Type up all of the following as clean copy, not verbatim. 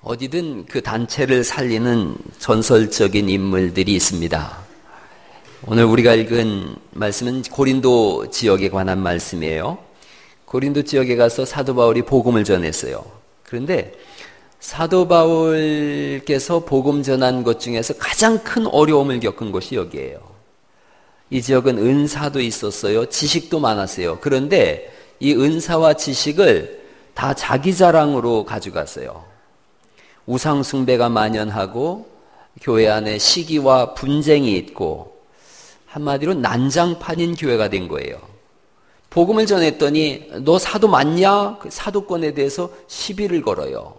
어디든 그 단체를 살리는 전설적인 인물들이 있습니다. 오늘 우리가 읽은 말씀은 고린도 지역에 관한 말씀이에요. 고린도 지역에 가서 사도 바울이 복음을 전했어요. 그런데 사도 바울께서 복음 전한 것 중에서 가장 큰 어려움을 겪은 곳이 여기예요. 이 지역은 은사도 있었어요. 지식도 많았어요. 그런데 이 은사와 지식을 다 자기 자랑으로 가져갔어요. 우상 숭배가 만연하고 교회 안에 시기와 분쟁이 있고 한마디로 난장판인 교회가 된 거예요. 복음을 전했더니 너 사도 맞냐? 그 사도권에 대해서 시비를 걸어요.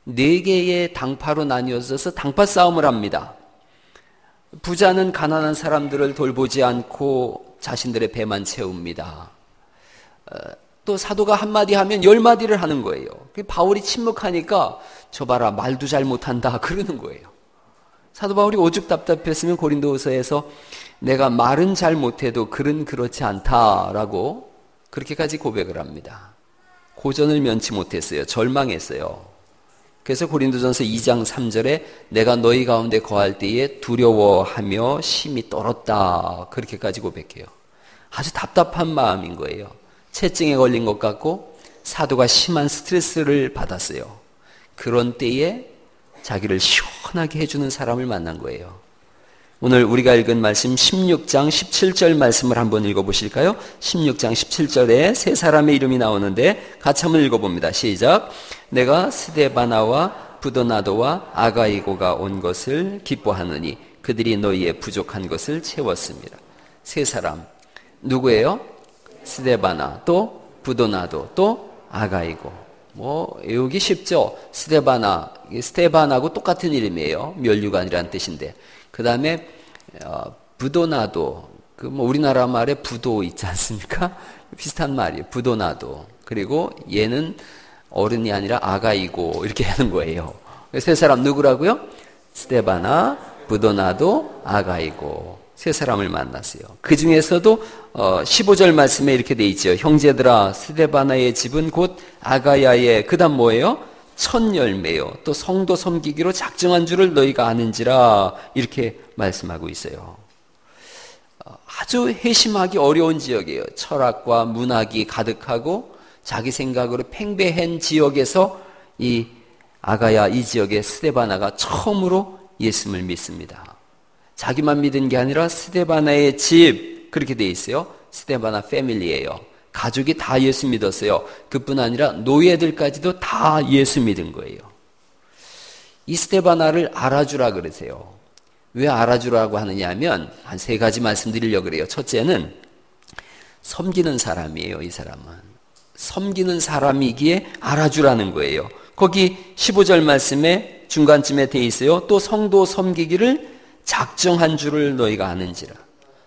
4개의 당파로 나뉘어져서 당파 싸움을 합니다. 부자는 가난한 사람들을 돌보지 않고 자신들의 배만 채웁니다. 또 사도가 한마디 하면 10마디를 하는 거예요. 바울이 침묵하니까 저 봐라 말도 잘 못한다 그러는 거예요. 사도 바울이 오죽 답답했으면 고린도후서에서 내가 말은 잘 못해도 글은 그렇지 않다라고 그렇게까지 고백을 합니다. 고전을 면치 못했어요. 절망했어요. 그래서 고린도전서 2장 3절에 내가 너희 가운데 거할 때에 두려워하며 심히 떨었다 그렇게까지 고백해요. 아주 답답한 마음인 거예요. 채증에 걸린 것 같고 사도가 심한 스트레스를 받았어요. 그런 때에 자기를 시원하게 해주는 사람을 만난 거예요. 오늘 우리가 읽은 말씀 16장 17절 말씀을 한번 읽어보실까요? 16장 17절에 세 사람의 이름이 나오는데 같이 한번 읽어봅니다. 시작. 내가 스데바나와 부도나도와 아가이고가 온 것을 기뻐하느니 그들이 너희의 부족한 것을 채웠습니다. 세 사람 누구예요? 스데바나, 또 부도나도, 또 아가이고. 외우기 쉽죠? 스테반하고 똑같은 이름이에요. 면류관이라는 뜻인데. 그 다음에 부도나도, 우리나라 말에 부도 있지 않습니까? 비슷한 말이에요. 부도나도. 그리고 얘는 어른이 아니라 아가이고 이렇게 하는 거예요. 세 사람 누구라고요? 스데바나, 부도나도, 아가이고. 세 사람을 만났어요. 그 중에서도 15절 말씀에 이렇게 돼 있죠. 형제들아 스데바나의 집은 곧 아가야의 그 다음 뭐예요? 첫 열매요. 또 성도 섬기기로 작정한 줄을 너희가 아는지라 이렇게 말씀하고 있어요. 아주 회심하기 어려운 지역이에요. 철학과 문학이 가득하고 자기 생각으로 팽배한 지역에서 이 아가야 이 지역의 스데바나가 처음으로 예수님을 믿습니다. 자기만 믿은 게 아니라 스데바나의 집 그렇게 돼 있어요. 스데바나 패밀리예요. 가족이 다 예수 믿었어요. 그뿐 아니라 노예들까지도 다 예수 믿은 거예요. 이 스데바나를 알아주라 그러세요. 왜 알아주라고 하느냐 하면 한 3가지 말씀드리려고 그래요. 첫째는 섬기는 사람이에요. 이 사람은 섬기는 사람이기에 알아주라는 거예요. 거기 15절 말씀에 중간쯤에 돼 있어요. 또 성도 섬기기를 작정한 줄을 너희가 아는지라.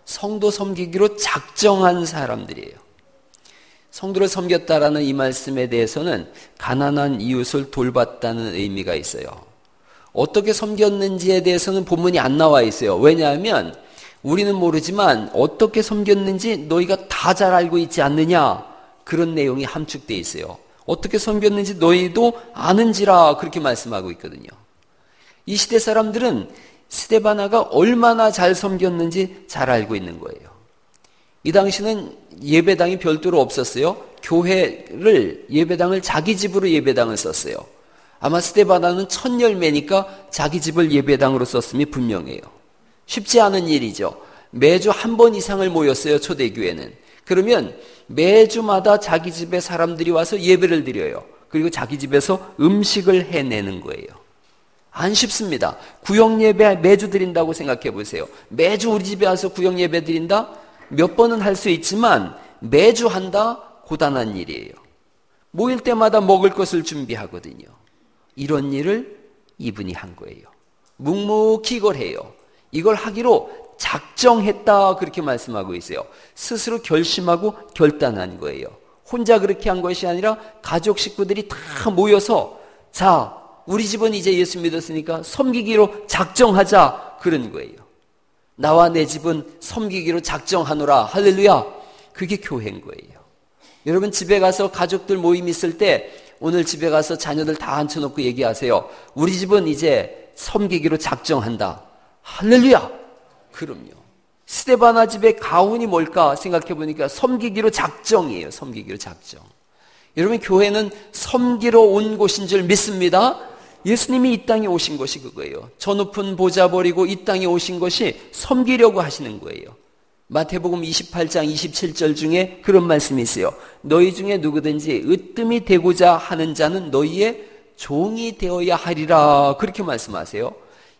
성도 섬기기로 작정한 사람들이에요. 성도를 섬겼다라는 이 말씀에 대해서는 가난한 이웃을 돌봤다는 의미가 있어요. 어떻게 섬겼는지에 대해서는 본문이 안 나와 있어요. 왜냐하면 우리는 모르지만 어떻게 섬겼는지 너희가 다 잘 알고 있지 않느냐 그런 내용이 함축되어 있어요. 어떻게 섬겼는지 너희도 아는지라 그렇게 말씀하고 있거든요. 이 시대 사람들은 스데바나가 얼마나 잘 섬겼는지 잘 알고 있는 거예요. 이 당시는 예배당이 별도로 없었어요. 예배당을 자기 집으로 예배당을 썼어요. 아마 스데바나는 첫 열매니까 자기 집을 예배당으로 썼음이 분명해요. 쉽지 않은 일이죠. 매주 한 번 이상을 모였어요. 초대교회는. 그러면 매주마다 자기 집에 사람들이 와서 예배를 드려요. 그리고 자기 집에서 음식을 해내는 거예요. 안 쉽습니다. 구역예배 매주 드린다고 생각해 보세요. 매주 우리 집에 와서 구역예배 드린다? 몇 번은 할 수 있지만 매주 한다? 고단한 일이에요. 모일 때마다 먹을 것을 준비하거든요. 이런 일을 이분이 한 거예요. 묵묵히 이걸 해요. 이걸 하기로 작정했다 그렇게 말씀하고 있어요. 스스로 결심하고 결단한 거예요. 혼자 그렇게 한 것이 아니라 가족 식구들이 다 모여서 자 우리 집은 이제 예수 믿었으니까 섬기기로 작정하자 그런 거예요. 나와 내 집은 섬기기로 작정하노라. 할렐루야. 그게 교회인 거예요. 여러분 집에 가서 가족들 모임 있을 때 오늘 집에 가서 자녀들 다 앉혀놓고 얘기하세요. 우리 집은 이제 섬기기로 작정한다. 할렐루야! 그럼요. 스데바나 집의 가훈이 뭘까 생각해 보니까 섬기기로 작정이에요. 섬기기로 작정. 여러분, 교회는 섬기러 온 곳인 줄 믿습니다. 예수님이 이 땅에 오신 것이 그거예요. 저 높은 보좌 버리고 이 땅에 오신 것이 섬기려고 하시는 거예요. 마태복음 28장 27절 중에 그런 말씀이 있어요. 너희 중에 누구든지 으뜸이 되고자 하는 자는 너희의 종이 되어야 하리라. 그렇게 말씀하세요.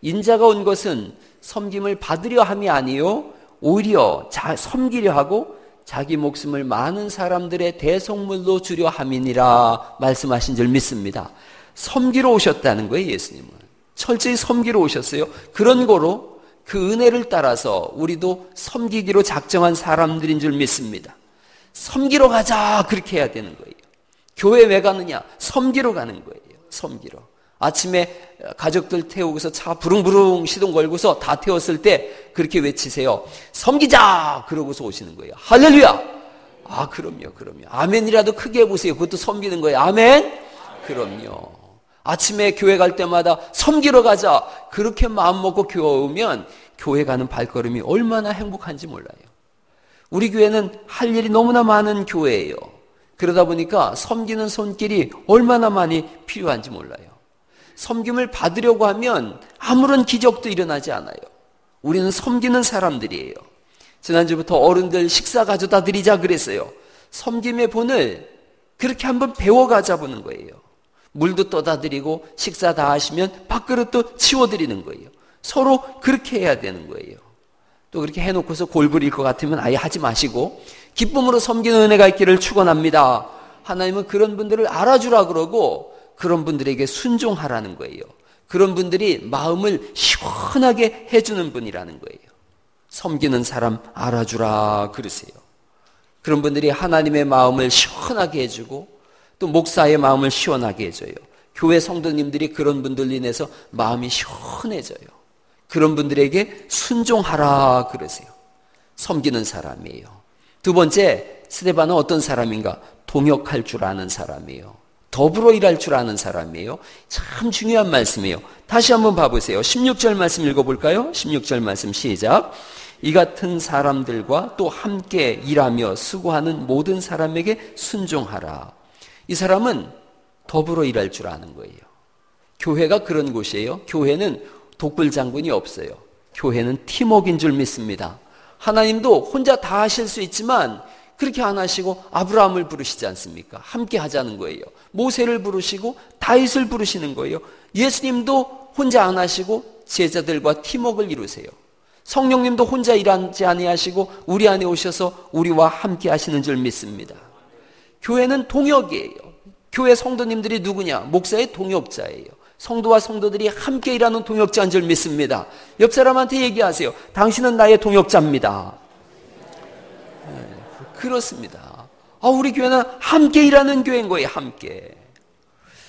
인자가 온 것은 섬김을 받으려 함이 아니요 오히려 섬기려 하고 자기 목숨을 많은 사람들의 대속물로 주려 함이니라 말씀하신 줄 믿습니다. 섬기러 오셨다는 거예요. 예수님은 철저히 섬기러 오셨어요. 그런 거로 그 은혜를 따라서 우리도 섬기기로 작정한 사람들인 줄 믿습니다. 섬기러 가자, 그렇게 해야 되는 거예요. 교회 왜 가느냐? 섬기러 가는 거예요. 섬기러. 아침에 가족들 태우고서 차 부릉부릉 시동 걸고서 다 태웠을 때 그렇게 외치세요. 섬기자! 그러고서 오시는 거예요. 할렐루야! 아, 그럼요. 아멘이라도 크게 해보세요. 그것도 섬기는 거예요. 아멘? 그럼요. 아침에 교회 갈 때마다 섬기러 가자. 그렇게 마음 먹고 교회 오면 교회 가는 발걸음이 얼마나 행복한지 몰라요. 우리 교회는 할 일이 너무나 많은 교회예요. 그러다 보니까 섬기는 손길이 얼마나 많이 필요한지 몰라요. 섬김을 받으려고 하면 아무런 기적도 일어나지 않아요. 우리는 섬기는 사람들이에요. 지난주부터 어른들 식사 가져다 드리자 그랬어요. 섬김의 본을 그렇게 한번 배워가자 보는 거예요. 물도 떠다 드리고 식사 다 하시면 밥그릇도 치워드리는 거예요. 서로 그렇게 해야 되는 거예요. 또 그렇게 해놓고서 골부릴 것 같으면 아예 하지 마시고 기쁨으로 섬기는 은혜가 있기를 축원합니다. 하나님은 그런 분들을 알아주라 그러고 그런 분들에게 순종하라는 거예요. 그런 분들이 마음을 시원하게 해주는 분이라는 거예요. 섬기는 사람 알아주라 그러세요. 그런 분들이 하나님의 마음을 시원하게 해주고 또 목사의 마음을 시원하게 해줘요. 교회 성도님들이 그런 분들로 인해서 마음이 시원해져요. 그런 분들에게 순종하라 그러세요. 섬기는 사람이에요. 두 번째, 스데반은 어떤 사람인가? 동역할 줄 아는 사람이에요. 더불어 일할 줄 아는 사람이에요. 참 중요한 말씀이에요. 다시 한번 봐보세요. 16절 말씀 읽어볼까요? 16절 말씀 시작. 이 같은 사람들과 또 함께 일하며 수고하는 모든 사람에게 순종하라. 이 사람은 더불어 일할 줄 아는 거예요. 교회가 그런 곳이에요. 교회는 독불장군이 없어요. 교회는 팀워크인 줄 믿습니다. 하나님도 혼자 다 하실 수 있지만 그렇게 안 하시고 아브라함을 부르시지 않습니까? 함께 하자는 거예요. 모세를 부르시고 다윗을 부르시는 거예요. 예수님도 혼자 안 하시고 제자들과 팀워크를 이루세요. 성령님도 혼자 일하지 아니하시고 우리 안에 오셔서 우리와 함께 하시는 줄 믿습니다. 교회는 동역이에요. 교회 성도님들이 누구냐? 목사의 동역자예요. 성도와 성도들이 함께 일하는 동역자인 줄 믿습니다. 옆 사람한테 얘기하세요. 당신은 나의 동역자입니다. 네, 그렇습니다. 우리 교회는 함께 일하는 교회인 거예요. 함께.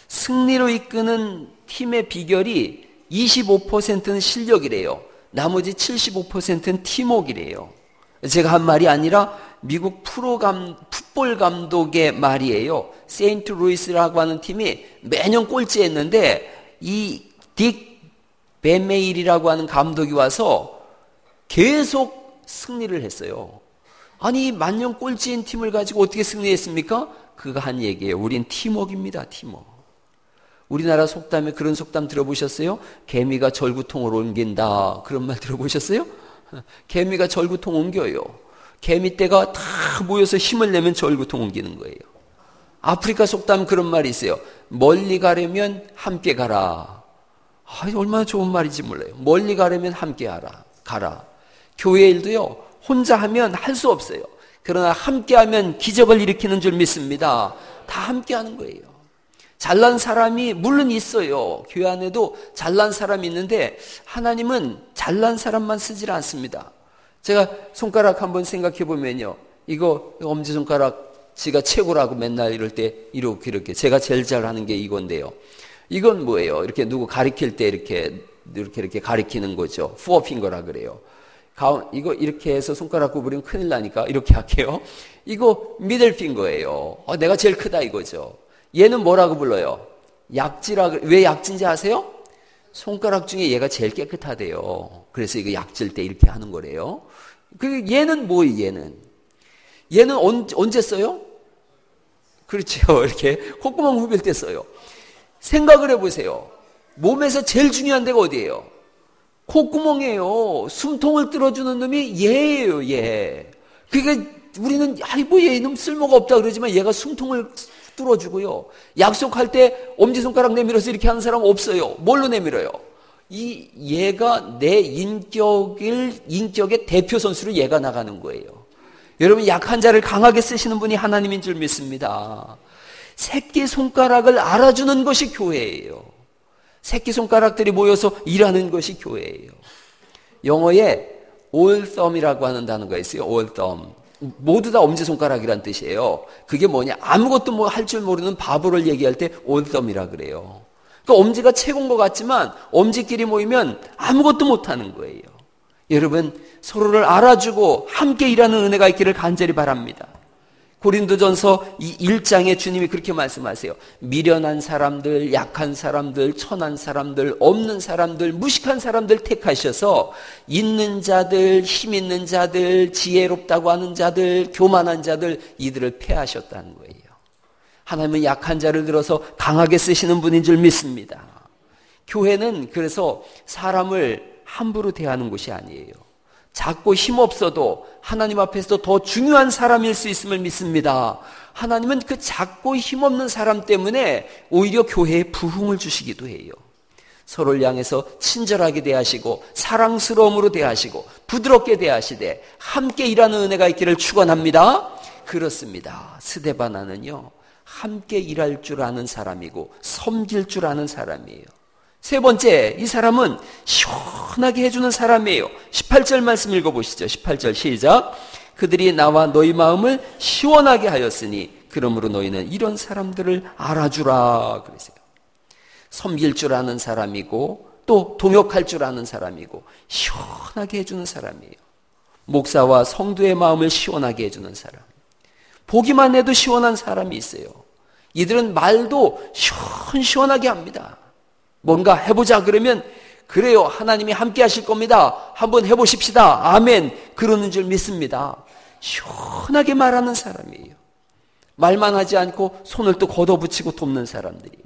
승리로 이끄는 팀의 비결이 25%는 실력이래요. 나머지 75%는 팀워크이래요. 제가 한 말이 아니라 미국 풋볼 감독의 말이에요. 세인트 루이스라고 하는 팀이 매년 꼴찌했는데 이 딕 베메일이라고 하는 감독이 와서 계속 승리를 했어요. 아니 만년 꼴찌인 팀을 가지고 어떻게 승리했습니까? 그가 한 얘기예요. 우린 팀워크입니다. 팀워크. 우리나라 속담에 그런 속담 들어보셨어요? 개미가 절구통을 옮긴다. 그런 말 들어보셨어요? 개미가 절구통 옮겨요. 개미떼가 다 모여서 힘을 내면 절구통 옮기는 거예요. 아프리카 속담 그런 말이 있어요. 멀리 가려면 함께 가라. 얼마나 좋은 말인지 몰라요. 멀리 가려면 함께 가라. 교회 일도요. 혼자 하면 할 수 없어요. 그러나 함께 하면 기적을 일으키는 줄 믿습니다. 다 함께 하는 거예요. 잘난 사람이 물론 있어요. 교회 안에도 잘난 사람이 있는데 하나님은 잘난 사람만 쓰질 않습니다. 제가 손가락 한번 생각해 보면요. 이거 엄지손가락 지가 최고라고 맨날 이럴 때 이렇게 제가 제일 잘하는 게 이건데요. 이건 뭐예요? 이렇게 누구 가리킬 때 이렇게 가리키는 거죠. 푸어핑거라 그래요. 이거 이렇게 해서 손가락 구부리면 큰일 나니까 이렇게 할게요. 이거 미들핑거예요. 내가 제일 크다 이거죠. 얘는 뭐라고 불러요? 약지라. 왜 약지인지 아세요? 손가락 중에 얘가 제일 깨끗하대요. 그래서 이거 약질 때 이렇게 하는 거래요. 얘는 뭐예요? 얘는 언제 써요? 그렇죠. 이렇게 콧구멍 후빌 때 써요. 생각을 해보세요. 몸에서 제일 중요한 데가 어디예요? 콧구멍이에요. 숨통을 뚫어주는 놈이 얘예요, 얘. 그러니까 우리는 뭐 얘는 쓸모가 없다 그러지만 얘가 숨통을 뚫어주고요. 약속할 때 엄지손가락 내밀어서 이렇게 하는 사람 없어요. 뭘로 내밀어요? 얘가 내 인격의 대표 선수로 얘가 나가는 거예요. 여러분, 약한 자를 강하게 쓰시는 분이 하나님인 줄 믿습니다. 새끼손가락을 알아주는 것이 교회예요. 새끼손가락들이 모여서 일하는 것이 교회예요. 영어에 all thumb이라고 하는 단어가 있어요. all thumb. 모두 다 엄지손가락이란 뜻이에요. 그게 뭐냐? 아무것도 뭐 할 줄 모르는 바보를 얘기할 때 all thumb이라 그래요. 그러니까 엄지가 최고인 것 같지만 엄지끼리 모이면 아무것도 못하는 거예요. 여러분, 서로를 알아주고 함께 일하는 은혜가 있기를 간절히 바랍니다. 고린도전서 이 1장에 주님이 그렇게 말씀하세요. 미련한 사람들, 약한 사람들, 천한 사람들, 없는 사람들, 무식한 사람들 택하셔서 있는 자들, 힘 있는 자들, 지혜롭다고 하는 자들, 교만한 자들, 이들을 패하셨다는 거예요. 하나님은 약한 자를 들어서 강하게 쓰시는 분인 줄 믿습니다. 교회는 그래서 사람을 함부로 대하는 곳이 아니에요. 작고 힘없어도 하나님 앞에서 더 중요한 사람일 수 있음을 믿습니다. 하나님은 그 작고 힘없는 사람 때문에 오히려 교회에 부흥을 주시기도 해요. 서로를 향해서 친절하게 대하시고 사랑스러움으로 대하시고 부드럽게 대하시되 함께 일하는 은혜가 있기를 축원합니다. 그렇습니다. 스데바나는요, 함께 일할 줄 아는 사람이고 섬길 줄 아는 사람이에요. 세 번째, 이 사람은 시원하게 해주는 사람이에요. 18절 말씀 읽어보시죠. 18절 시작. 그들이 나와 너희 마음을 시원하게 하였으니 그러므로 너희는 이런 사람들을 알아주라 그러세요. 섬길 줄 아는 사람이고 또 동역할 줄 아는 사람이고 시원하게 해주는 사람이에요. 목사와 성도의 마음을 시원하게 해주는 사람. 보기만 해도 시원한 사람이 있어요. 이들은 말도 시원하게 합니다. 뭔가 해보자 그러면 그래요, 하나님이 함께 하실 겁니다. 한번 해보십시다. 아멘. 그러는 줄 믿습니다. 시원하게 말하는 사람이에요. 말만 하지 않고 손을 또 걷어붙이고 돕는 사람들이에요.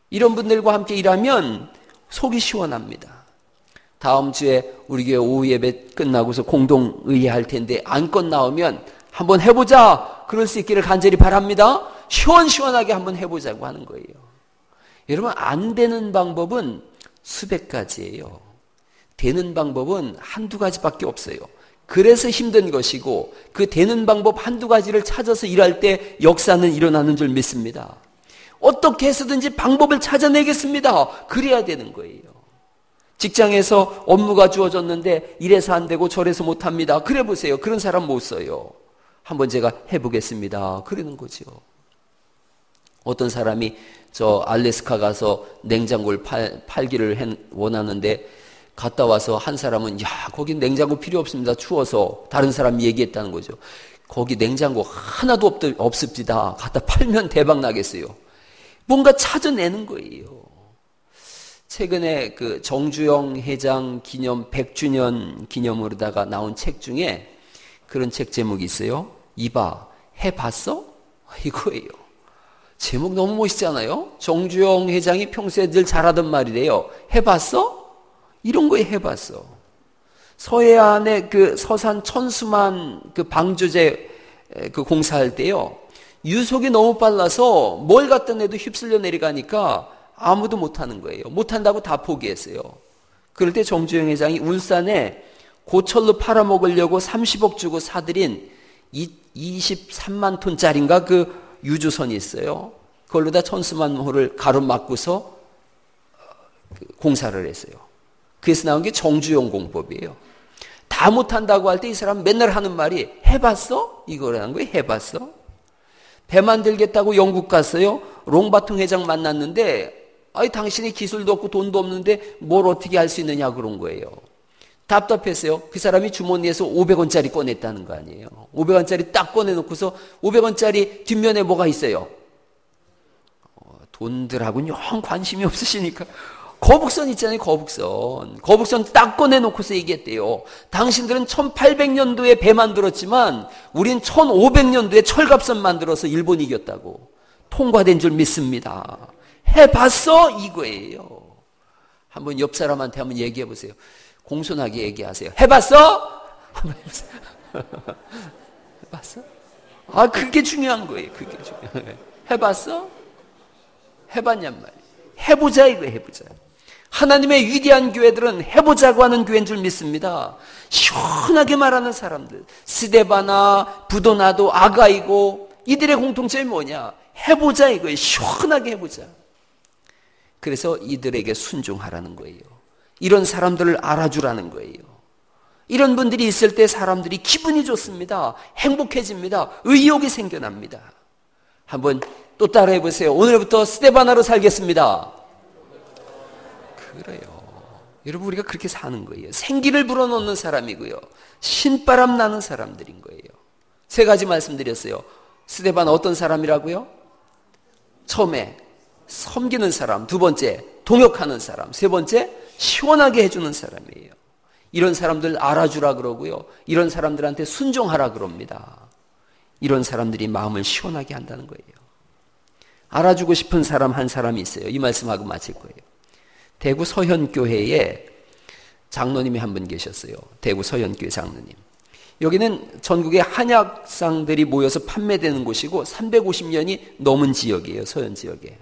이런 분들과 함께 일하면 속이 시원합니다. 다음 주에 우리 교회 오후 예배 끝나고서 공동의회 할 텐데 안건 나오면 한번 해보자 그럴 수 있기를 간절히 바랍니다. 시원시원하게 한번 해보자고 하는 거예요. 여러분, 안 되는 방법은 수백 가지예요. 되는 방법은 한두 가지밖에 없어요. 그래서 힘든 것이고 그 되는 방법 한두 가지를 찾아서 일할 때 역사는 일어나는 줄 믿습니다. 어떻게 해서든지 방법을 찾아내겠습니다. 그래야 되는 거예요. 직장에서 업무가 주어졌는데 이래서 안 되고 저래서 못합니다. 그래 보세요. 그런 사람 못 써요. 한번 제가 해보겠습니다. 그러는 거죠. 어떤 사람이 저 알래스카 가서 냉장고를 팔기를 원하는데 갔다 와서 한 사람은 거기 냉장고 필요 없습니다. 추워서. 다른 사람이 얘기했다는 거죠. 거기 냉장고 하나도 없습니다. 갖다 팔면 대박 나겠어요. 뭔가 찾아내는 거예요. 최근에 그 정주영 회장 기념 100주년 기념으로다가 나온 책 중에 그런 책 제목이 있어요. 이봐, 해봤어? 이거예요. 제목 너무 멋있잖아요. 정주영 회장이 평소에 늘 잘하던 말이래요. 해봤어? 이런 거에 해봤어. 서해안에 그 서산 천수만 그 방조제 그 공사할 때요. 유속이 너무 빨라서 뭘 갖다 내도 휩쓸려 내려가니까 아무도 못하는 거예요. 못한다고 다 포기했어요. 그럴 때 정주영 회장이 울산에 고철로 팔아먹으려고 30억 주고 사들인 23만 톤짜리인가 그 유조선이 있어요. 그걸로다 천수만 호를 가로막고서 공사를 했어요. 그래서 나온 게 정주영 공법이에요. 다 못한다고 할 때 이 사람 맨날 하는 말이 해봤어? 이거라는 거예요. 해봤어? 배 만들겠다고 영국 갔어요. 롱바통 회장 만났는데 당신이 기술도 없고 돈도 없는데 뭘 어떻게 할 수 있느냐 그런 거예요. 답답했어요. 그 사람이 주머니에서 500원짜리 꺼냈다는 거 아니에요. 500원짜리 딱 꺼내놓고서 500원짜리 뒷면에 뭐가 있어요? 돈들하고는 영 관심이 없으시니까 거북선 있잖아요. 거북선 딱 꺼내놓고서 얘기했대요. 당신들은 1800년도에 배 만들었지만 우린 1500년도에 철갑선 만들어서 일본 이겼다고. 통과된 줄 믿습니다. 해봤어? 이거예요. 한번 옆 사람한테 한번 얘기해 보세요. 공손하게 얘기하세요. 해봤어? 한번 해보세요. 해봤어? 아, 그게 중요한 거예요. 그게 중요한 거예요. 해봤어? 해봤냔 말이에요. 해보자 이거 해보자. 하나님의 위대한 교회들은 해보자고 하는 교회인 줄 믿습니다. 시원하게 말하는 사람들. 스데바나, 부도나도, 아가이고 이들의 공통점이 뭐냐? 해보자 이거예요. 시원하게 해보자. 그래서 이들에게 순종하라는 거예요. 이런 사람들을 알아주라는 거예요. 이런 분들이 있을 때 사람들이 기분이 좋습니다. 행복해집니다. 의욕이 생겨납니다. 한번 또 따라해 보세요. 오늘부터 스데바나로 살겠습니다. 그래요. 여러분 우리가 그렇게 사는 거예요. 생기를 불어넣는 사람이고요. 신바람 나는 사람들인 거예요. 세 가지 말씀드렸어요. 스데바나 어떤 사람이라고요? 처음에 섬기는 사람, 두 번째 동역하는 사람, 세 번째 시원하게 해주는 사람이에요. 이런 사람들 알아주라 그러고요. 이런 사람들한테 순종하라 그럽니다. 이런 사람들이 마음을 시원하게 한다는 거예요. 알아주고 싶은 사람 한 사람이 있어요. 이 말씀하고 마칠 거예요. 대구 서현교회에 장로님이 한 분 계셨어요. 대구 서현교회 장로님. 여기는 전국의 한약상들이 모여서 판매되는 곳이고 350년이 넘은 지역이에요. 서현 지역에.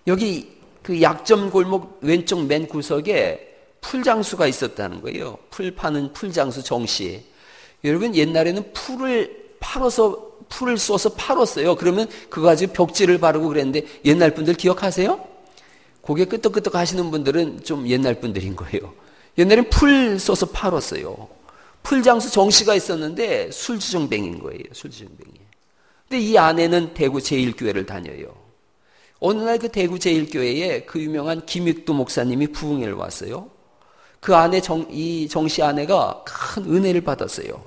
여기 그 약점 골목 왼쪽 맨 구석에 풀장수가 있었다는 거예요. 풀 파는 풀장수 정씨. 여러분 옛날에는 풀을 쏘서 팔았어요. 그러면 그거 가지고 벽지를 바르고 그랬는데 옛날 분들 기억하세요? 고개 끄덕끄덕 하시는 분들은 좀 옛날 분들인 거예요. 옛날엔 풀 쏘서 팔았어요. 풀장수 정씨가 있었는데 술주정뱅인 거예요. 술주정뱅이. 근데 이 아내는 대구 제1교회를 다녀요. 어느 날 그 대구 제1교회에 그 유명한 김익두 목사님이 부흥회를 왔어요. 그 아내 이 정씨 아내가 큰 은혜를 받았어요.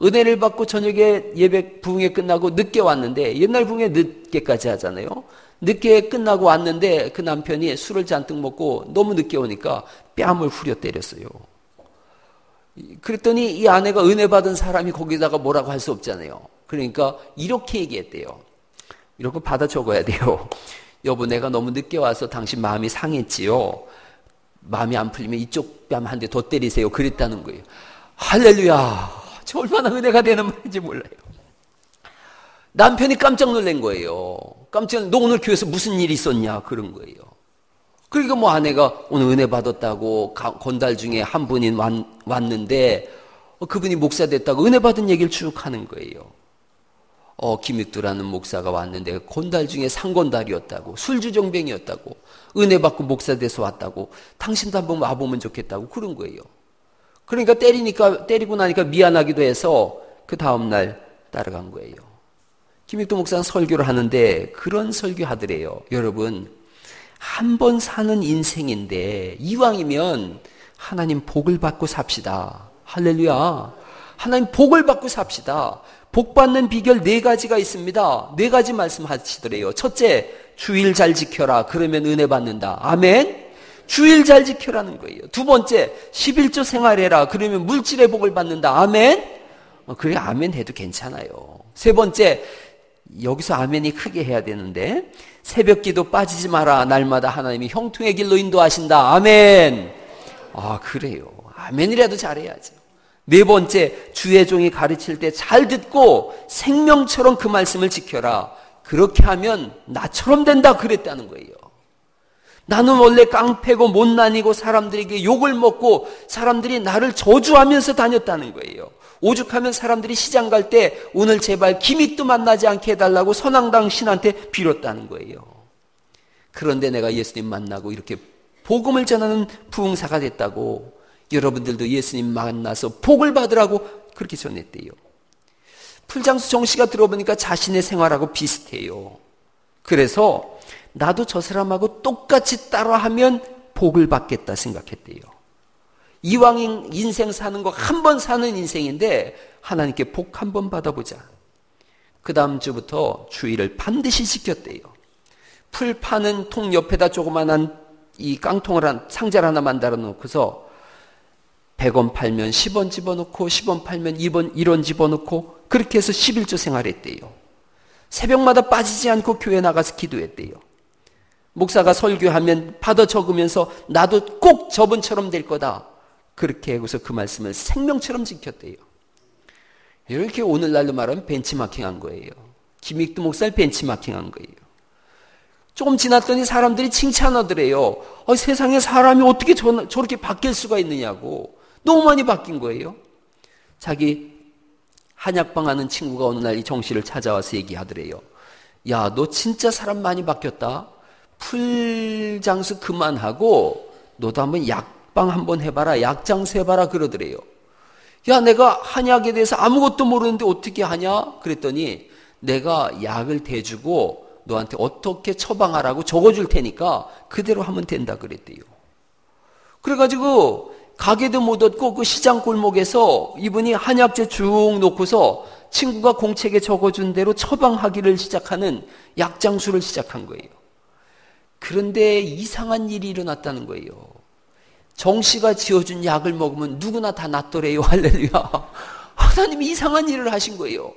은혜를 받고 저녁에 예배 부흥회 끝나고 늦게 왔는데 옛날 부흥회 늦게까지 하잖아요. 늦게 끝나고 왔는데 그 남편이 술을 잔뜩 먹고 너무 늦게 오니까 뺨을 후려 때렸어요. 그랬더니 이 아내가 은혜 받은 사람이 거기다가 뭐라고 할 수 없잖아요. 그러니까 이렇게 얘기했대요. 이렇게 받아 적어야 돼요. 여보, 내가 너무 늦게 와서 당신 마음이 상했지요. 마음이 안 풀리면 이쪽 뺨 한 대 더 때리세요. 그랬다는 거예요. 할렐루야. 저 얼마나 은혜가 되는 말인지 몰라요. 남편이 깜짝 놀란 거예요. 너 오늘 교회에서 무슨 일이 있었냐? 그런 거예요. 그러니까 뭐 아내가 오늘 은혜 받았다고 건달 중에 한 분이 왔는데 그분이 목사 됐다고 은혜 받은 얘기를 쭉 하는 거예요. 김익두라는 목사가 왔는데 건달 중에 상건달이었다고, 술주정뱅이였다고, 은혜 받고 목사 돼서 왔다고, 당신도 한번 와보면 좋겠다고 그런 거예요. 그러니까 때리고 나니까 미안하기도 해서 그 다음날 따라간 거예요. 김익두 목사는 설교를 하는데 그런 설교 하더래요. 여러분, 한 번 사는 인생인데 이왕이면 하나님 복을 받고 삽시다. 할렐루야. 하나님 복을 받고 삽시다. 복 받는 비결 4가지가 있습니다. 4가지 말씀하시더래요. 첫째, 주일 잘 지켜라. 그러면 은혜 받는다. 아멘. 주일 잘 지켜라는 거예요. 두 번째, 11조 생활해라. 그러면 물질의 복을 받는다. 아멘. 그래 아멘 해도 괜찮아요. 세 번째, 여기서 아멘이 크게 해야 되는데 새벽 기도 빠지지 마라. 날마다 하나님이 형통의 길로 인도하신다. 아멘. 아, 그래요. 아멘이라도 잘해야죠. 네 번째, 주의 종이 가르칠 때 잘 듣고 생명처럼 그 말씀을 지켜라. 그렇게 하면 나처럼 된다. 그랬다는 거예요. 나는 원래 깡패고 못난이고 사람들에게 욕을 먹고 사람들이 나를 저주하면서 다녔다는 거예요. 오죽하면 사람들이 시장 갈 때 오늘 제발 김익도 만나지 않게 해달라고 선앙당 신한테 빌었다는 거예요. 그런데 내가 예수님 만나고 이렇게 복음을 전하는 부흥사가 됐다고 여러분들도 예수님 만나서 복을 받으라고 그렇게 전했대요. 풀장수 정씨가 들어보니까 자신의 생활하고 비슷해요. 그래서 나도 저 사람하고 똑같이 따라하면 복을 받겠다 생각했대요. 이왕 인생 사는 거 한 번 사는 인생인데 하나님께 복 한 번 받아보자. 그 다음 주부터 주일을 반드시 지켰대요. 풀 파는 통 옆에다 조그만한 이 깡통을 상자를 하나 만들어 놓고서 100원 팔면 10원 집어넣고 10원 팔면 1원 집어넣고 그렇게 해서 11조 생활했대요. 새벽마다 빠지지 않고 교회 나가서 기도했대요. 목사가 설교하면 받아 적으면서 나도 꼭 저분처럼 될 거다. 그렇게 하고서 그 말씀을 생명처럼 지켰대요. 이렇게 오늘날로 말하면 벤치마킹한 거예요. 김익두 목사를 벤치마킹한 거예요. 조금 지났더니 사람들이 칭찬하더래요. 세상에 사람이 어떻게 저렇게 바뀔 수가 있느냐고. 너무 많이 바뀐 거예요. 자기 한약방 하는 친구가 어느 날 이 정씨를 찾아와서 얘기하더래요. 야, 너 진짜 사람 많이 바뀌었다. 풀장수 그만하고 너도 한번 약방 한번 해봐라. 약장수 해봐라 그러더래요. 야, 내가 한약에 대해서 아무것도 모르는데 어떻게 하냐? 그랬더니 내가 약을 대주고 너한테 어떻게 처방하라고 적어줄 테니까 그대로 하면 된다 그랬대요. 그래가지고 가게도 못 얻고 그 시장 골목에서 이분이 한약재 쭉 놓고서 친구가 공책에 적어준 대로 처방하기를 시작하는 약장수를 시작한 거예요. 그런데 이상한 일이 일어났다는 거예요. 정씨가 지어준 약을 먹으면 누구나 다 낫더래요. 할렐루야. 하나님이 이상한 일을 하신 거예요.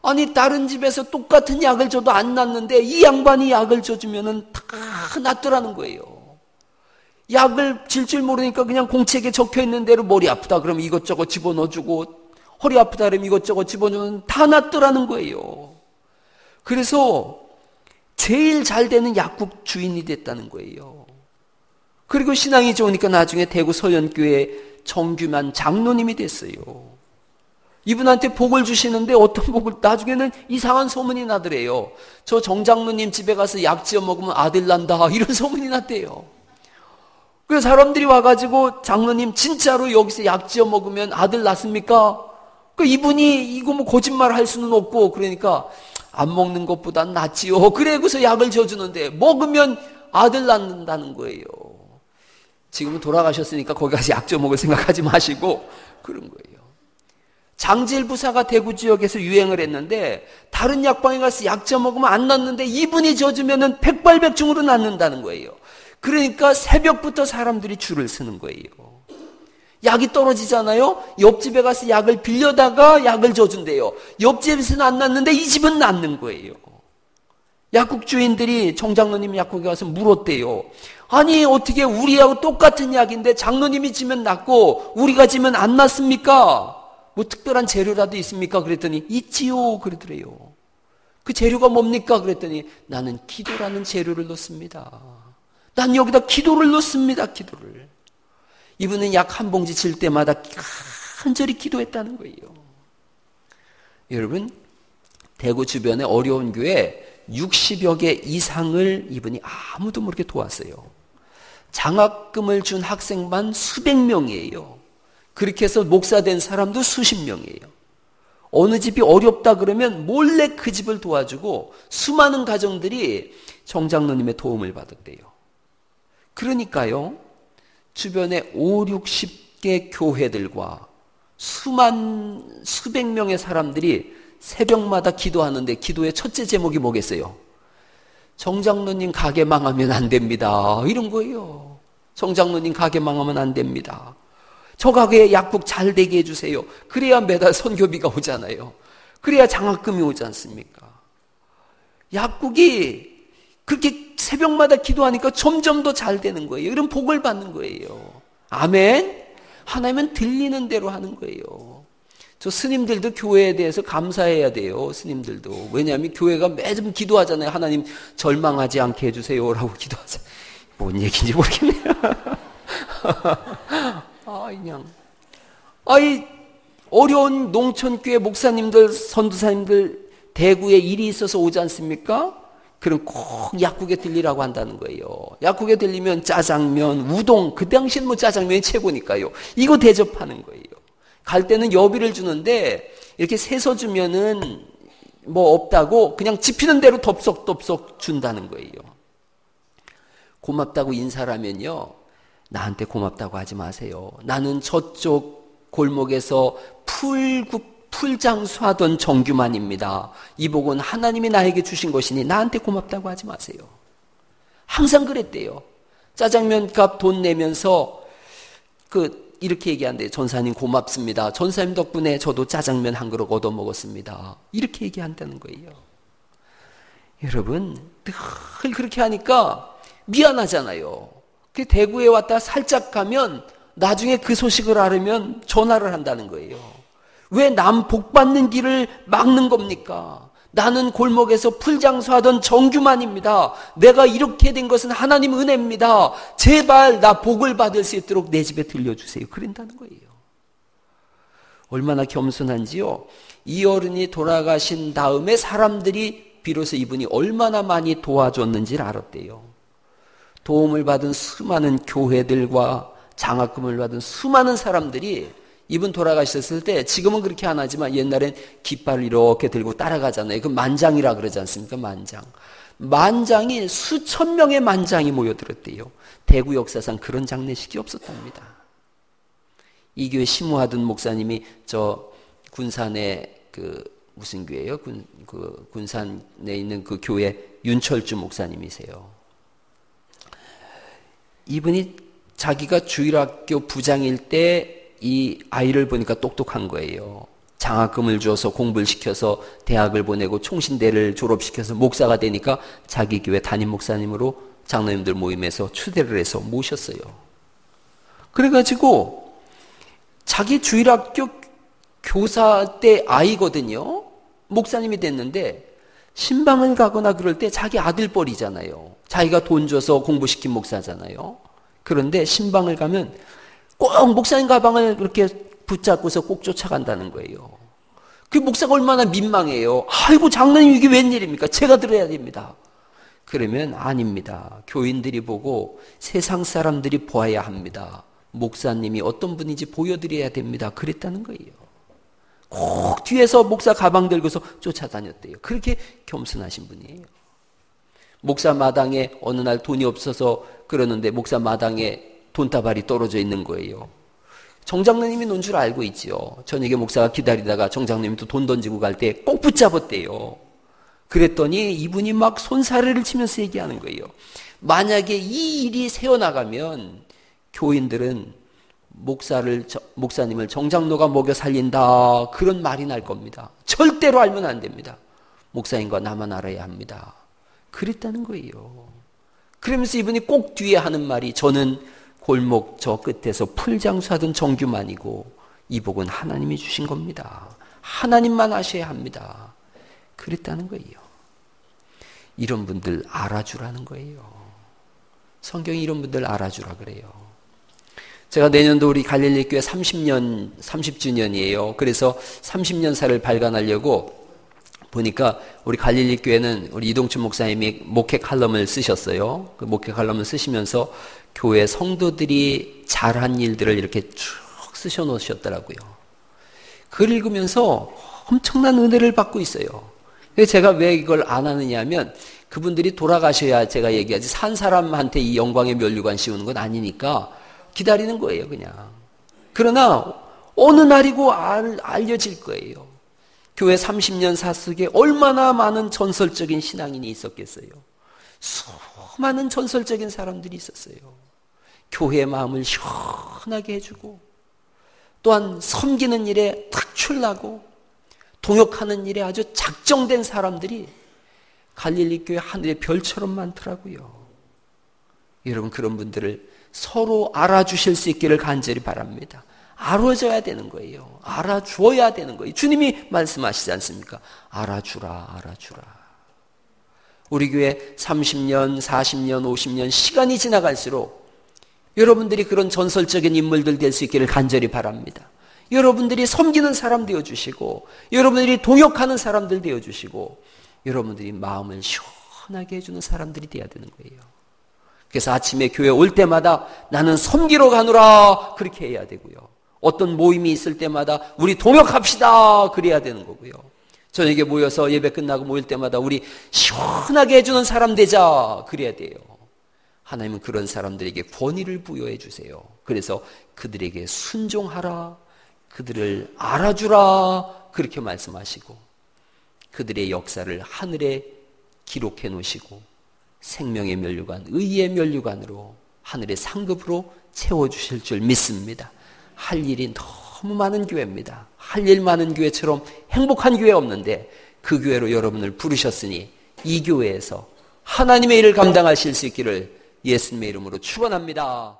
아니 다른 집에서 똑같은 약을 줘도 안 낫는데 이 양반이 약을 줘주면 다 낫더라는 거예요. 약을 질 줄 모르니까 그냥 공책에 적혀있는 대로 머리 아프다 그러면 이것저것 집어넣어주고 허리 아프다 그러면 이것저것 집어넣으면 다 낫더라는 거예요. 그래서 제일 잘 되는 약국 주인이 됐다는 거예요. 그리고 신앙이 좋으니까 나중에 대구 서연교회 정규만 장로님이 됐어요. 이분한테 복을 주시는데 어떤 복을 나중에는 이상한 소문이 나더래요. 저 정장로님 집에 가서 약 지어 먹으면 아들 난다 이런 소문이 났대요. 그래서 사람들이 와가지고 장로님 진짜로 여기서 약 지어 먹으면 아들 낳습니까? 이분이 이거 뭐 거짓말 할 수는 없고 그러니까 안 먹는 것보단 낫지요. 그래서 약을 줘주는데 먹으면 아들 낳는다는 거예요. 지금은 돌아가셨으니까 거기 가서 약 줘 먹을 생각하지 마시고 그런 거예요. 장질부사가 대구 지역에서 유행을 했는데 다른 약방에 가서 약 줘 먹으면 안 낫는데 이분이 져주면 백발백중으로 낫는다는 거예요. 그러니까 새벽부터 사람들이 줄을 서는 거예요. 약이 떨어지잖아요. 옆집에 가서 약을 빌려다가 약을 줘준대요. 옆집에서는 안 낫는데 이 집은 낫는 거예요. 약국 주인들이 정장로님 약국에 가서 물었대요. 아니 어떻게 우리하고 똑같은 약인데 장로님이 지면 낫고 우리가 지면 안 낫습니까? 뭐 특별한 재료라도 있습니까? 그랬더니 있지요 그러더래요. 그 재료가 뭡니까? 그랬더니 나는 기도라는 재료를 넣습니다. 난 여기다 기도를 넣습니다. 기도를. 이분은 약 한 봉지 질 때마다 간절히 기도했다는 거예요. 여러분 대구 주변에 어려운 교회 60여 개 이상을 이분이 아무도 모르게 도왔어요. 장학금을 준 학생만 수백 명이에요. 그렇게 해서 목사 된 사람도 수십 명이에요. 어느 집이 어렵다 그러면 몰래 그 집을 도와주고 수많은 가정들이 정장로님의 도움을 받았대요. 그러니까요. 주변에 5, 60개 교회들과 수백 명의 사람들이 새벽마다 기도하는데 기도의 첫째 제목이 뭐겠어요? 정장로님 가게 망하면 안 됩니다. 이런 거예요. 정장로님 가게 망하면 안 됩니다. 저 가게에 약국 잘 되게 해주세요. 그래야 매달 선교비가 오잖아요. 그래야 장학금이 오지 않습니까? 약국이 그렇게 새벽마다 기도하니까 점점 더 잘 되는 거예요. 이런 복을 받는 거예요. 아멘. 하나님은 들리는 대로 하는 거예요. 저 스님들도 교회에 대해서 감사해야 돼요. 스님들도. 왜냐하면 교회가 매번 기도하잖아요. 하나님 절망하지 않게 해주세요라고 기도하잖아요. 뭔 얘기인지 모르겠네요. 이 어려운 농촌교회 목사님들, 선도사님들 대구에 일이 있어서 오지 않습니까? 그럼 꼭 약국에 들리라고 한다는 거예요. 약국에 들리면 짜장면, 우동, 그 당시엔 뭐 짜장면이 최고니까요. 이거 대접하는 거예요. 갈 때는 여비를 주는데 이렇게 세서 주면은 뭐 없다고 그냥 집히는 대로 덥석덥석 준다는 거예요. 고맙다고 인사를 하면요. 나한테 고맙다고 하지 마세요. 나는 저쪽 골목에서 풀장수하던 정규만입니다. 이 복은 하나님이 나에게 주신 것이니 나한테 고맙다고 하지 마세요. 항상 그랬대요. 짜장면 값 돈 내면서 이렇게 얘기한대요. 전사님 고맙습니다. 전사님 덕분에 저도 짜장면 한 그릇 얻어 먹었습니다. 이렇게 얘기한다는 거예요. 여러분, 늘 그렇게 하니까 미안하잖아요. 대구에 왔다 살짝 가면 나중에 그 소식을 알으면 전화를 한다는 거예요. 왜 남 복 받는 길을 막는 겁니까? 나는 골목에서 풀장수하던 정규만입니다. 내가 이렇게 된 것은 하나님 은혜입니다. 제발 나 복을 받을 수 있도록 내 집에 들려주세요. 그런다는 거예요. 얼마나 겸손한지요. 이 어른이 돌아가신 다음에 사람들이 비로소 이분이 얼마나 많이 도와줬는지를 알았대요. 도움을 받은 수많은 교회들과 장학금을 받은 수많은 사람들이 이분 돌아가셨을 때, 지금은 그렇게 안 하지만 옛날엔 깃발을 이렇게 들고 따라가잖아요. 그 만장이라 그러지 않습니까? 만장. 만장이 수천 명의 만장이 모여들었대요. 대구 역사상 그런 장례식이 없었답니다. 이 교회 심우하던 목사님이 저 군산에 무슨 교회예요? 군산에 있는 그 교회 윤철주 목사님이세요. 이분이 자기가 주일학교 부장일 때 이 아이를 보니까 똑똑한 거예요. 장학금을 줘서 공부를 시켜서 대학을 보내고 총신대를 졸업시켜서 목사가 되니까 자기 교회 담임 목사님으로 장로님들 모임에서 추대를 해서 모셨어요. 그래가지고 자기 주일학교 교사 때 아이거든요. 목사님이 됐는데 신방을 가거나 그럴 때 자기 아들뻘이잖아요. 자기가 돈 줘서 공부시킨 목사잖아요. 그런데 신방을 가면 꼭 목사님 가방을 그렇게 붙잡고서 꼭 쫓아간다는 거예요. 그 목사가 얼마나 민망해요. 아이고 장로님 이게 웬일입니까? 제가 들어야 됩니다. 그러면 아닙니다. 교인들이 보고 세상 사람들이 보아야 합니다. 목사님이 어떤 분인지 보여드려야 됩니다. 그랬다는 거예요. 꼭 뒤에서 목사 가방 들고서 쫓아다녔대요. 그렇게 겸손하신 분이에요. 목사 마당에 어느 날 돈이 없어서 그러는데 목사 마당에 돈다발이 떨어져 있는 거예요. 정장로님이 논 줄 알고 있지요. 저녁에 목사가 기다리다가 정장로님이 또 돈 던지고 갈 때 꼭 붙잡았대요. 그랬더니 이분이 막 손사래를 치면서 얘기하는 거예요. 만약에 이 일이 새어나가면 교인들은 목사님을 정장로가 먹여 살린다 그런 말이 날 겁니다. 절대로 알면 안 됩니다. 목사님과 나만 알아야 합니다. 그랬다는 거예요. 그러면서 이분이 꼭 뒤에 하는 말이 저는 골목 저 끝에서 풀장수하던 정규만이고 이 복은 하나님이 주신 겁니다. 하나님만 아셔야 합니다. 그랬다는 거예요. 이런 분들 알아주라는 거예요. 성경이 이런 분들 알아주라 그래요. 제가 내년도 우리 갈릴리 교회 30주년이에요. 그래서 30년사를 발간하려고 보니까 우리 갈릴리 교회는 우리 이동춘 목사님이 목회 칼럼을 쓰셨어요. 그 목회 칼럼을 쓰시면서 교회 성도들이 잘한 일들을 이렇게 쭉 쓰셔 놓으셨더라고요. 그걸 읽으면서 엄청난 은혜를 받고 있어요. 그래서 제가 왜 이걸 안 하느냐 하면 그분들이 돌아가셔야 제가 얘기하지 산 사람한테 이 영광의 면류관 씌우는 건 아니니까 기다리는 거예요, 그냥. 그러나 어느 날이고 알려질 거예요. 교회 30년 사숙에 얼마나 많은 전설적인 신앙인이 있었겠어요. 수많은 전설적인 사람들이 있었어요. 교회의 마음을 시원하게 해주고 또한 섬기는 일에 특출나고 동역하는 일에 아주 작정된 사람들이 갈릴리 교회 하늘의 별처럼 많더라고요. 여러분 그런 분들을 서로 알아주실 수 있기를 간절히 바랍니다. 알아줘야 되는 거예요. 알아주어야 되는 거예요. 주님이 말씀하시지 않습니까? 알아주라, 알아주라. 우리 교회 30년, 40년, 50년 시간이 지나갈수록 여러분들이 그런 전설적인 인물들 될 수 있기를 간절히 바랍니다. 여러분들이 섬기는 사람 되어주시고 여러분들이 동역하는 사람들 되어주시고 여러분들이 마음을 시원하게 해주는 사람들이 되어야 되는 거예요. 그래서 아침에 교회 올 때마다 나는 섬기러 가노라 그렇게 해야 되고요. 어떤 모임이 있을 때마다 우리 동역합시다 그래야 되는 거고요. 저녁에 모여서 예배 끝나고 모일 때마다 우리 시원하게 해주는 사람 되자 그래야 돼요. 하나님은 그런 사람들에게 권위를 부여해 주세요. 그래서 그들에게 순종하라, 그들을 알아주라 그렇게 말씀하시고 그들의 역사를 하늘에 기록해 놓으시고 생명의 면류관, 의의 면류관으로 하늘의 상급으로 채워주실 줄 믿습니다. 할 일이 너무 많은 교회입니다. 할 일 많은 교회처럼 행복한 교회 없는데 그 교회로 여러분을 부르셨으니 이 교회에서 하나님의 일을 감당하실 수 있기를 예수님의 이름으로 축원합니다.